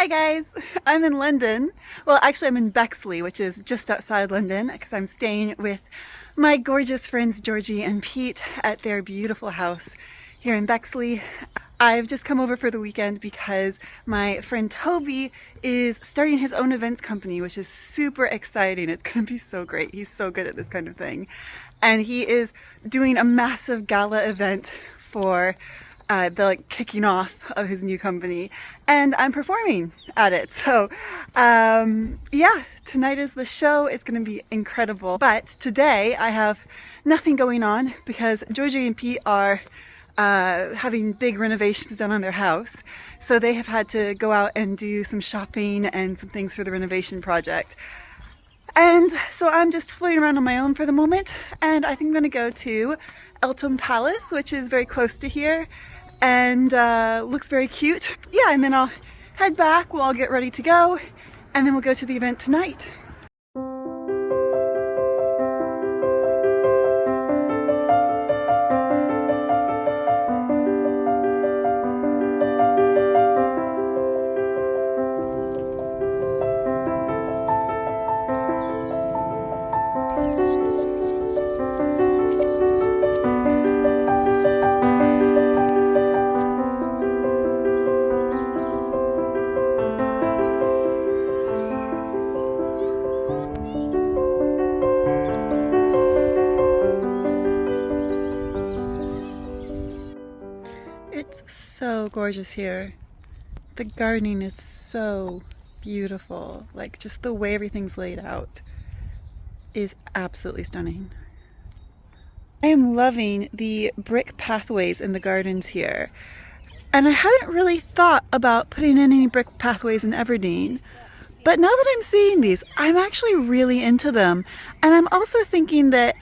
Hi guys, I'm in London. Well, actually I'm in Bexley, which is just outside London, because I'm staying with my gorgeous friends Georgie and Pete at their beautiful house here in Bexley. I've just come over for the weekend because my friend Toby is starting his own events company, which is super exciting. It's going to be so great. He's so good at this kind of thing. And he is doing a massive gala event for the kicking off of his new company, and I'm performing at it. So yeah, tonight is the show. It's going to be incredible. But today I have nothing going on because Georgie and Pete are having big renovations done on their house. So they have had to go out and do some shopping and some things for the renovation project. And so I'm just floating around on my own for the moment, and I think I'm going to go to Eltham Palace, which is very close to here and looks very cute. Yeah, and then I'll head back, we'll all get ready to go, and then we'll go to the event tonight. It's so gorgeous here. The gardening is so beautiful. Like, just the way everything's laid out is absolutely stunning. I am loving the brick pathways in the gardens here. And I hadn't really thought about putting in any brick pathways in Everdeen. But now that I'm seeing these, I'm actually really into them. And I'm also thinking that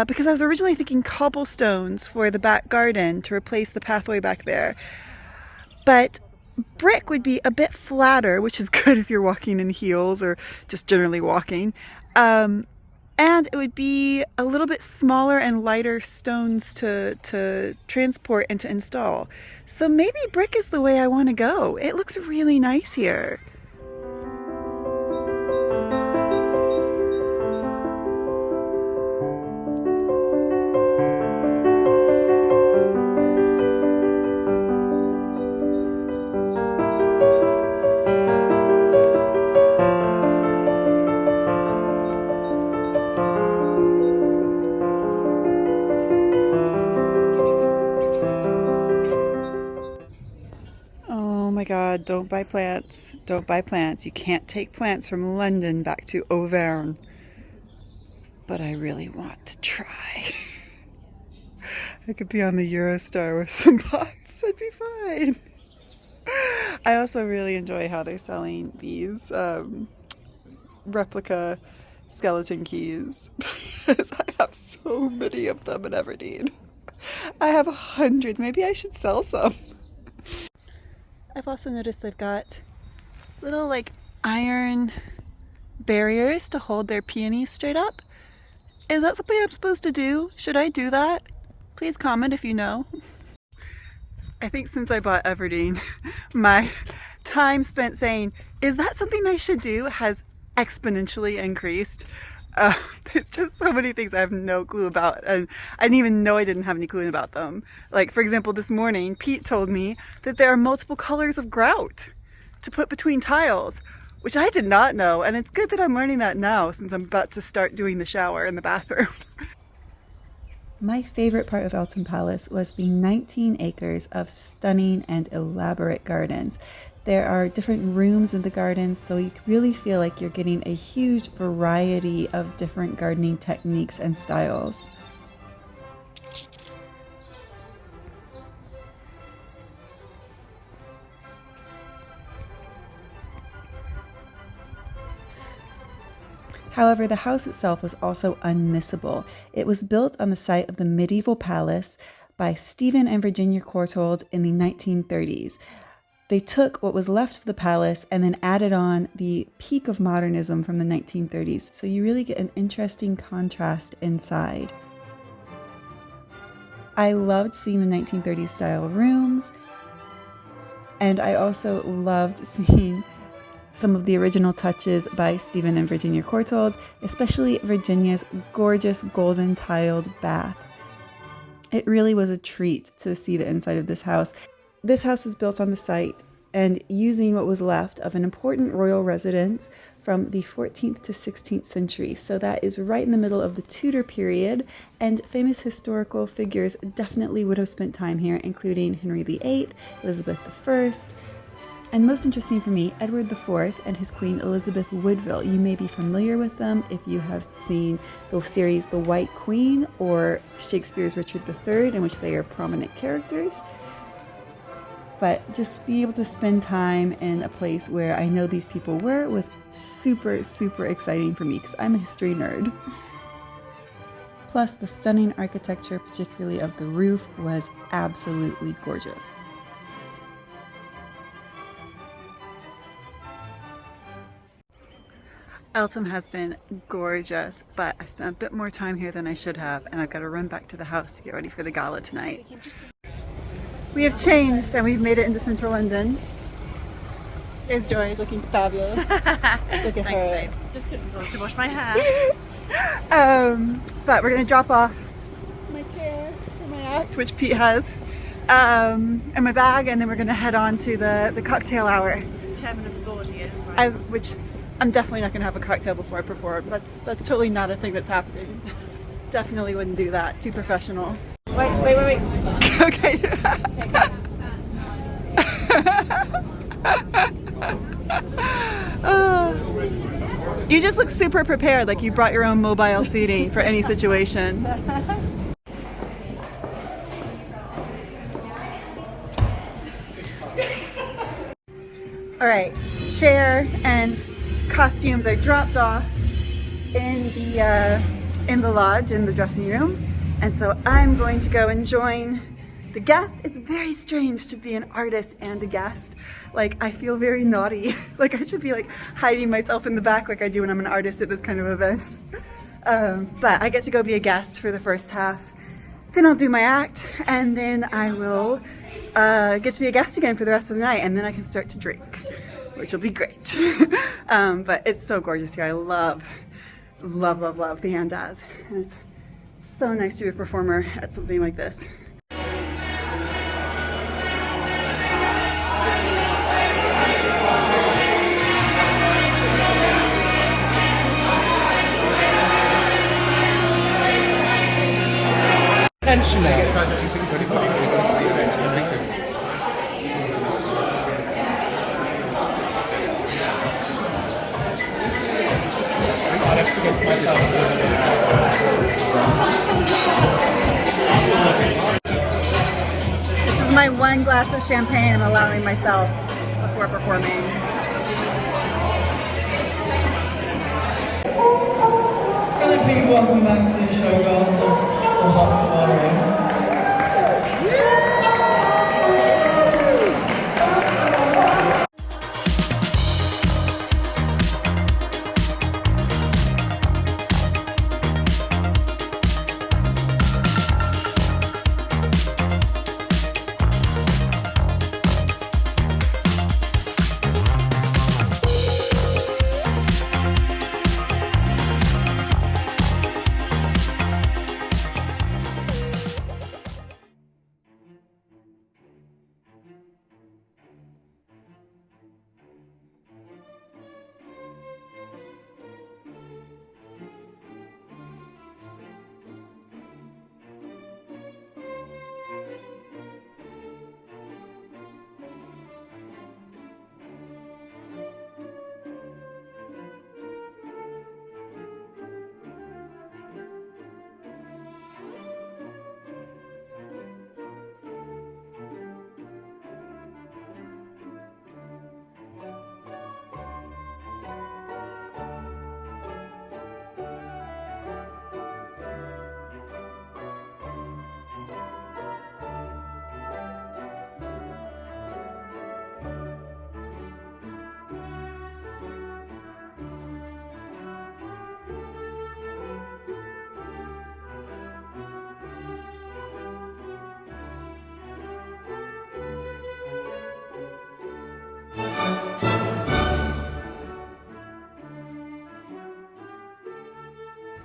because I was originally thinking cobblestones for the back garden to replace the pathway back there. But brick would be a bit flatter, which is good if you're walking in heels or just generally walking. And it would be a little bit smaller and lighter stones to transport and to install. So maybe brick is the way I want to go. It looks really nice here. Oh my God, don't buy plants. Don't buy plants. You can't take plants from London back to Auvergne. But I really want to try. I could be on the Eurostar with some pots. I'd be fine. I also really enjoy how they're selling these replica skeleton keys. Because I have so many of them in Everdeen. I have hundreds. Maybe I should sell some. I've also noticed they've got little iron barriers to hold their peonies straight up. Is that something I'm supposed to do? Should I do that? Please comment if you know. I think since I bought Everdeen, my time spent saying, is that something I should do, has exponentially increased. There's just so many things I have no clue about, and I didn't even know I didn't have any clue about them. Like, for example, this morning, Pete told me that there are multiple colors of grout to put between tiles, which I did not know, and it's good that I'm learning that now since I'm about to start doing the shower in the bathroom. My favorite part of Eltham Palace was the 19 acres of stunning and elaborate gardens. There are different rooms in the gardens, so you really feel like you're getting a huge variety of different gardening techniques and styles. However, the house itself was also unmissable. It was built on the site of the medieval palace by Stephen and Virginia Courtauld in the 1930s. They took what was left of the palace and then added on the peak of modernism from the 1930s. So you really get an interesting contrast inside. I loved seeing the 1930s style rooms. And I also loved seeing some of the original touches by Stephen and Virginia Courtauld, especially Virginia's gorgeous golden tiled bath. It really was a treat to see the inside of this house. This house is built on the site and using what was left of an important royal residence from the 14th to 16th century. So that is right in the middle of the Tudor period, and famous historical figures definitely would have spent time here, including Henry VIII, Elizabeth I, and most interesting for me, Edward IV and his queen Elizabeth Woodville. You may be familiar with them if you have seen the series The White Queen or Shakespeare's Richard III, in which they are prominent characters. But just being able to spend time in a place where I know these people were was super, super exciting for me because I'm a history nerd. Plus, the stunning architecture, particularly of the roof, was absolutely gorgeous. Eltham has been gorgeous, but I spent a bit more time here than I should have, and I've got to run back to the house to get ready for the gala tonight. We have changed and we've made it into central London. There's Dory looking fabulous. Look at Thanks, her. babe. Just couldn't go to wash my hair. But we're going to drop off my chair for my act, which Pete has, and my bag, and then we're going to head on to the cocktail hour. Chairman of the board here as well. Which I'm definitely not going to have a cocktail before I perform. That's totally not a thing that's happening. Definitely wouldn't do that. Too professional. Wait. Okay. You just look super prepared, like you brought your own mobile seating for any situation. All right, chair and costumes are dropped off in the lodge, in the dressing room. And so I'm going to go and join the guests. It's very strange to be an artist and a guest. Like, I feel very naughty. Like, I should be like hiding myself in the back like I do when I'm an artist at this kind of event. But I get to go be a guest for the first half. Then I'll do my act, and then I will get to be a guest again for the rest of the night, and then I can start to drink, which will be great. But it's so gorgeous here. I love the Andaz. And it's so nice to be a performer at something like this. This is my one glass of champagne I'm allowing myself before performing. Can I please welcome back the showgirls of the hot soiree?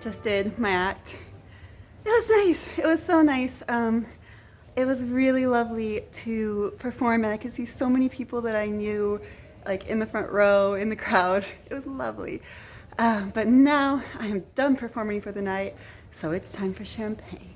just did my act. It was nice. It was so nice. It was really lovely to perform, and I could see so many people that I knew, like in the front row, in the crowd. It was lovely. But now I am done performing for the night, so it's time for champagne.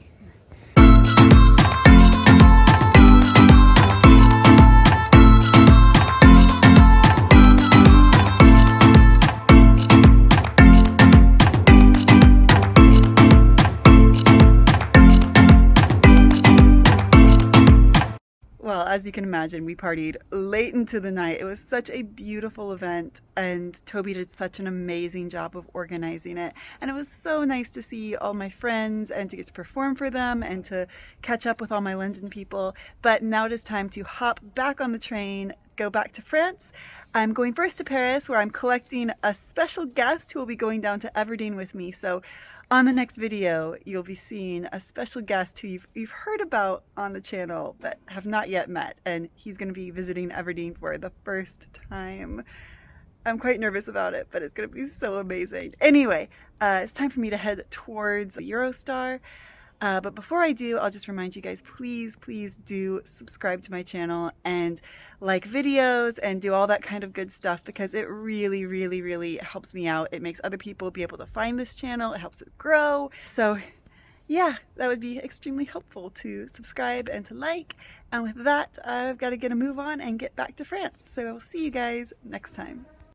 Well, as you can imagine, we partied late into the night. It was such a beautiful event, and Toby did such an amazing job of organizing it. And it was so nice to see all my friends and to get to perform for them and to catch up with all my London people. But now it is time to hop back on the train, go back to France. I'm going first to Paris, where I'm collecting a special guest who will be going down to Everdeen with me. So on the next video, you'll be seeing a special guest who you've heard about on the channel but have not yet met, and he's going to be visiting Everdeen for the first time. I'm quite nervous about it, but it's going to be so amazing. Anyway, it's time for me to head towards Eurostar. But before I do, I'll just remind you guys, please do subscribe to my channel and like videos and do all that kind of good stuff, because it really helps me out. It makes other people be able to find this channel. It helps it grow. So yeah, that would be extremely helpful to subscribe and to like. And with that, I've got to get a move on and get back to France. So I'll see you guys next time.